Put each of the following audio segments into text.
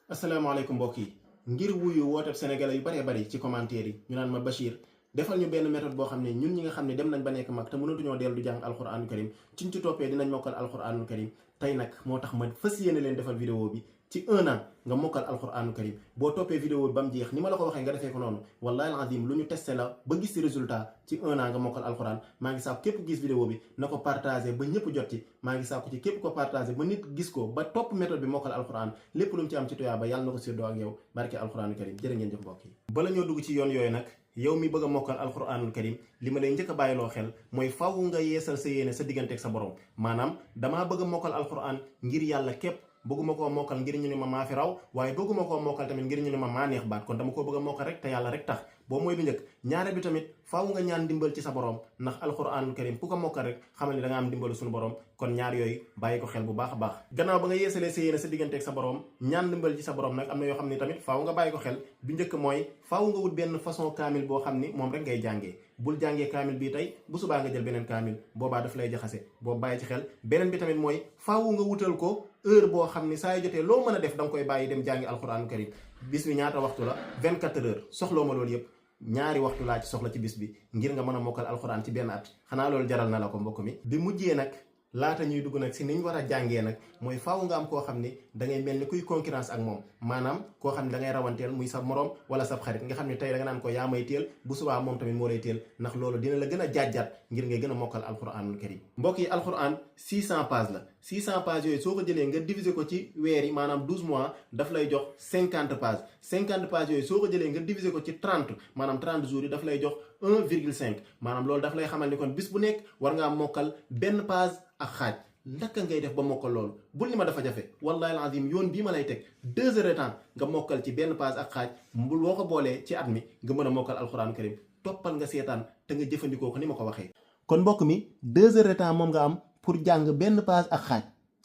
asalaamaaleykum mbokk yi ngir wuyu wooteb sénégalais yu baree bari ci commentaire yi ñu naan ma Bachir defal ñu benn méthode boo xam ne ñun ñi nga xam ne dem nañ ba nekk mag te mënatuñoo dellu di jàng alxuraanul karim ciñ ci toppee dinañ mokkal alxuraanul karim tey nag moo tax ma fas yéene leen defal vidéo bi ci 1 an nga mokkal alxuraanul karim boo toppee vidéo bi ba mu jeex ni ma la ko waxee nga defee ko noonu wallahi alazim lu ñu testé la ba gis ci résultat ci 1 an nga mokkal alxuraan maa ngi sàkku képp gis vidéo bi na ko partagé ba ñëpp jot ci maa ngi sàkku ci képp ko partagé ba nit gis ko ba topp méthode bi mokkal alxuraan lépp lu mu ci am ci tuyaaba yàlla na ko séddoo ak yow barke alxuraanul karim jërë ngeen jëf mbokk yi bala ñoo dugg ci yoon yooyu nag yow mi bëgg a mokkal alxuraanul karim li ma lay njëkk a bàyyiloo xel mooy faw nga yeesal sa yéene sa digganteeg sa borom maanaam damaa bëgg a mokkal alxuraan ngir yàlla képp bëgguma koo mokkal ngir ñu ne ma maa fi raw waaye bëgguma koo mokkal tamit ngir ñu ne ma maa neex baat kon dama koo bëgg a mokkal rek te yàlla rek tax boo mooy bi njëkk ñaare bi tamit faaw nga ñaan ndimbal ci sa borom ndax alxuraanul karim ku ko mokkal rek xamal ni da nga am ndimbalu suñu borom kon ñaar yooyu bàyyi ko xel bu baax a baax gannaaw ba nga yeesalee sa yéene sa digganteeg sa borom ñaan ndimbal ci sa borom nag am na yoo xam ne tamit faaw nga bàyyi ko xel bi njëkk mooy faaw nga wut benn façon kaamil boo xam ni moom rek ngay jàngee bul jàngee kaamil bii tey bu subaa nga jël beneen kaamil boobaa daf lay jaxase boobu bàyyi ci xel beneen bi tamit mooy faaw nga wutal ko heure boo xam ni saa yu jotee loo mën a def da nga koy bàyyi dem jàngi alxuraanul karim bis bi ñaata waxtu la 24 heures soxloo ma loolu yëpp ñaari waxtu laa ci soxla ci bis bi ngir nga mën a mokkal alxuraan ci benn at xanaa loolu jaral na la ko mbokk mi bi mujjee nag laata ñuy dugg nag si niñ war a jàngee nag mooy faaw nga am koo xam ni da ngay mel ni kuy concurrence ak moom maanaam koo xam ne da ngay rawanteel muy sa morom wala sa xarit nga xam ne tey da nga naan ko yaa may teel bu subaa moom tamit moo lay teel ndax loolu dina la gën a jaajjaat ngir ngay gën a mokkal alxuraanul karim mbokk yi alxuraan 600 pages la 600 pages yooyu soo ko jëlee nga diviser ko ci weer yi maanaam 12 mois daf lay jox 50 pages 50 pages yooyu soo ko jëlee nga diviser ko ci 30 maanaam 30 jours yi daf lay jox 1,5 maanaam loolu daf lay xamal ni kon bis bu nekk war ngaa mokkal benn page ak xaaj naka ngay def ba mokkal loolu bul ni ma dafa jafe wallahi alazim yoon bii ma lay teg 2 heures de temps nga mokkal ci benn page ak xaaj bul boo ko boolee ci at mi nga mën a mokkal alxuraan karim toppal nga seetaan te nga jëfandikoo ko ni ma ko waxee kon mbokk mi 2 heures de temps moom nga am pour jàng benn page ak xaaj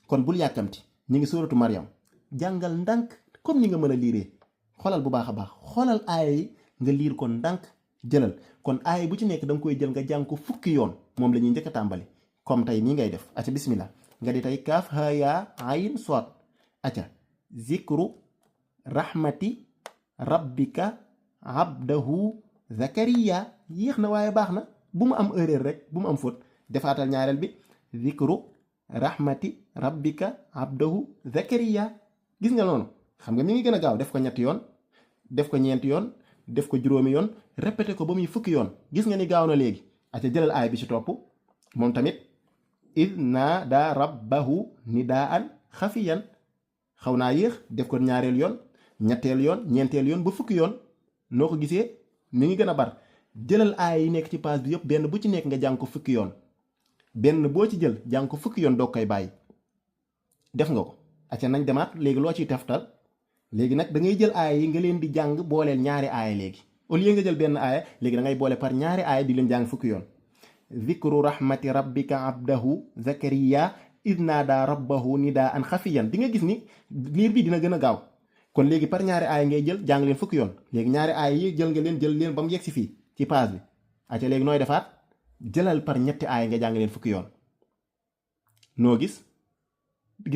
kon bul yàkkamti ñu ngi suuratu Maryam jàngal ndànk comme ni nga mën a liiree xoolal bu baax a baax xoolal aaya yi nga liir ko ndànk jëlal kon aaya bu ci nekk da nga koy jël nga jàng ko fukki yoon moom la ñuy njëkk a tàmbali comme tey nii ngay def aca bismillah nga di tey kaaf haa yaa ayin soot aca zikru rahmati rabbika abdahu zakariya yéex na waaye baax na bu mu am erreur rek bu mu am faute defaatal ñaareel bi zikru rahmati rabbika abdahu zakariya gis nga noonu xam nga mi ngi gën a gaaw def ko ñetti yoon def ko ñeenti yoon def ko juróomi yoon répété ko ba muy fukki yoon gis nga ni gaaw na léegi aca jëlal aay bi ci topp moom tamit id naada rabbahu nidaan xafiyan xaw naa yéex def ko ñaareel yoon ñetteel yoon ñeenteel yoon ba fukki yoon noo ko gisee mi ngi gën a bar jëlal aaya yi nekk ci page bi yëpp benn bu ci nekk nga jàng ko fukki yoon benn boo ci jël jàng ko fukki yoon doog koy bàyyi def nga ko acca nañ demaat léegi loo ciy teftal léegi nag da ngay jël aaya yi nga leen di jàng booleel ñaari aaya léegi au lieu nga jël benn aaya léegi da ngay boole par ñaari aaya di leen jàng fukki yoon zikru rahmati rabbika abdahu zakariya id naada rabbahu nidaan xafiyan di nga gis ni liir bi dina gën a gaaw kon léegi par ñaari aaya ngay jël jàng leen fukki yoon léegi ñaari aaya yi jël nga leen jël leen ba mu yegg si fii ci page bi aca léegi nooy defaat jëlal par ñetti aaya nga jàng leen fukki yoon noo gis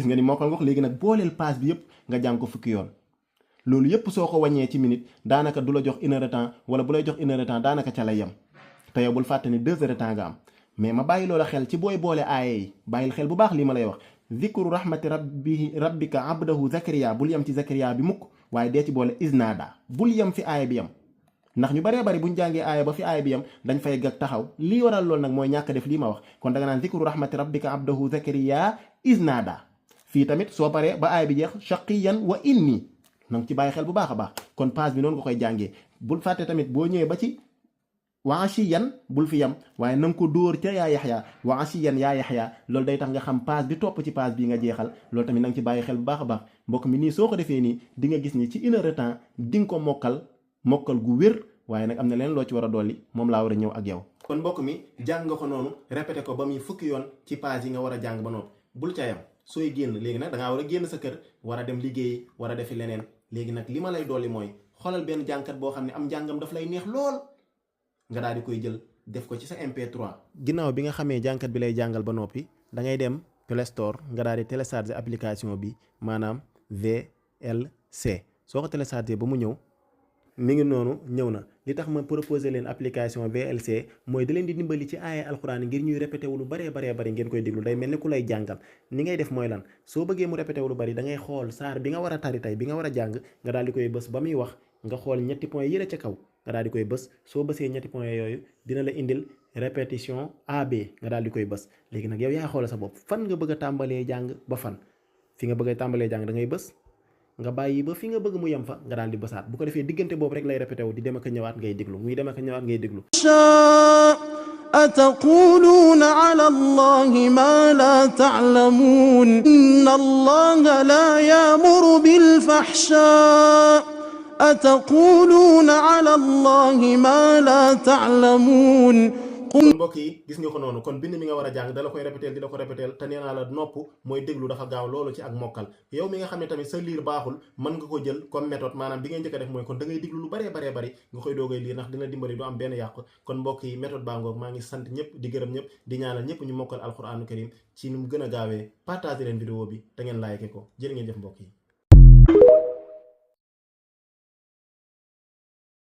nga ni mokkal nga ko léegi nag booleel page bi yëpp nga jàng ko fukki yoon loolu yëpp soo ko wàññee ci minute daanaka du la jox 1 heure de temps wala bu lay jox 1 heure de temps daanaka ca lay yem te yow bul fàtte ni 2 heures de temps nga am mais ma bàyyi loola xel ci booy boole aaya yi bàyyil xel bu baax lii ma lay wax zikru rahmati rabbika abdahu zakariya bul yem ci zakariya bi mukk waaye dee ci boole isnaada bul yem fi aaya bi yem ndax ñu baree bari buñ jàngee aaya ba fi aaya bi yem dañ fay gag taxaw lii waral loolu nag mooy ñàkk def lii ma wax kon da nga naan zikru rahmati rabbika abdahu zakariya isnaada fii tamit soo paree ba aaya bi jeex shaqiyan wa inni na nga ci bàyyi xel bu baax a baax kon page bi noonu nga koy jàngee bul fàtte tamit boo ñëwee ba ci wa asiyan bul fi yam waaye na nga ko dóor ca yaa yaxya wa asiyan yaa yaxya loolu day tax nga xam page bi topp ci page bi nga jeexal loolu tamit na nga ci bàyyi xel bu baax a baax mbokk mi nii soo ko defee nii di nga gis ni ci 1 heure de temps di nga ko mokkal gu wér waaye nag am na leen loo ci war a dolli moom laa war a ñëw ak yow kon mbokk mi jàng nga ko noonu répété ko ba muy fukki yoon ci page yi nga war a jàng ba noonu bul ca yam sooy génn léegi nag dangaa war a génn sa kër war a dem liggéeyi war a defi leneen léegi nag li ma lay dolli mooy xoolal benn jàngkat boo xam ne am njàngam daf lay neex lool nga daal di koy jël def ko ci sa MP3. ginnaaw bi nga xamee jàngkat bi lay jàngal ba noppi da ngay dem Play Store nga daal di télécharger application bi maanaam VLC soo ko téléchargé ba mu ñëw mi ngi noonu ñëw na. li tax ma proposé leen application VLC mooy da leen di dimbali ci aaya alxuraan ngir ñuy répété wu lu baree bari ngeen koy déglu day mel ni ku lay jàngal. ni ngay def mooy lan soo bëggee mu répété wu lu bari da ngay xool saar bi nga war a tari tey bi nga war a jàng nga daal di koy bës ba muy wax nga xool ñetti point yële ca kaw nga daal di koy bës soo bësee ñetti point yooyu dina la indil répétition AB nga daal di koy bës. léegi nag yow yaa xoolal sa bopp fan nga bëgg a tàmbalee jàng ba fan fi nga bëgg a tàmbalee jàng da ngay bës nga bàyyi ba fi nga bëgg mu yem fa nga daal di bësaat bu ko defee diggante boobu rek lay répété wu di dem ak a ñëwaat ngay déglu muy dem ak a ñëwaat ngay déglu. أتقولون على الله ما لا تعلمون إن الله لا يأمر بالفحشاء أتقولون على الله ما لا تعلمون. kon mbokk yi gis nga ko noonu kon bind mi nga war a jàng dala koy répéter di la ko répéter te nee naa la nopp mooy déglu dafa gaaw loolu ci ak mokkal. yow mi nga xam ne tamit sa liir baaxul mën nga ko jël comme méthode maanaam bi ngay njëkk a def mooy kon da ngay déglu lu baree bari nga koy doogay liir ndax dina dimbali du am benn yàqu. kon mbokk yi méthode baa ngoog maa ngi sant ñëpp di gërëm ñëpp di ñaanal ñëpp ñu mokkal alquranu karim ci nu mu gën a gaawee partager leen vidéo bi te ngeen like ko jërë ngeen jëf mbokk yi.